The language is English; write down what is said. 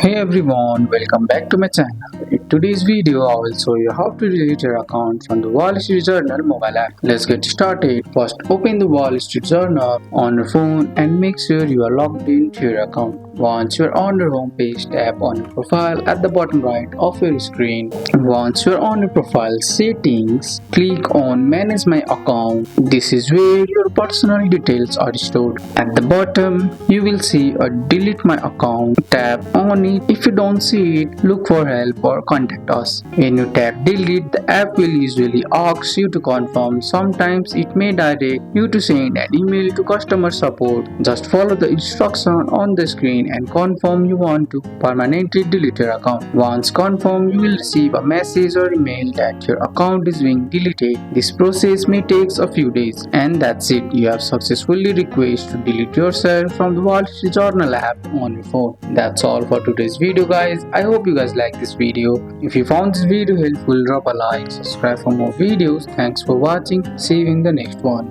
Hey everyone, welcome back to my channel. In today's video, I will show you how to delete your account from the Wall Street Journal mobile app. Let's get started. First, open the Wall Street Journal on your phone and make sure you are logged into your account. Once you're on your home page, tap on your profile at the bottom right of your screen. Once you're on your profile settings, click on Manage My Account. This is where your personal details are stored. At the bottom, you will see a Delete My Account. Tap on it. If you don't see it, look for help or contact us. When you tap Delete, the app will usually ask you to confirm. Sometimes it may direct you to send an email to customer support. Just follow the instruction on the screen and confirm you want to permanently delete your account. Once confirmed, you will receive a message or email that your account is being deleted. This process may take a few days, and that's it. You have successfully requested to delete yourself from the Wall Street Journal app on your phone. That's all for today's video, guys. I hope you guys like this video. If you found this video helpful, drop a like, subscribe for more videos. Thanks for watching. See you in the next one.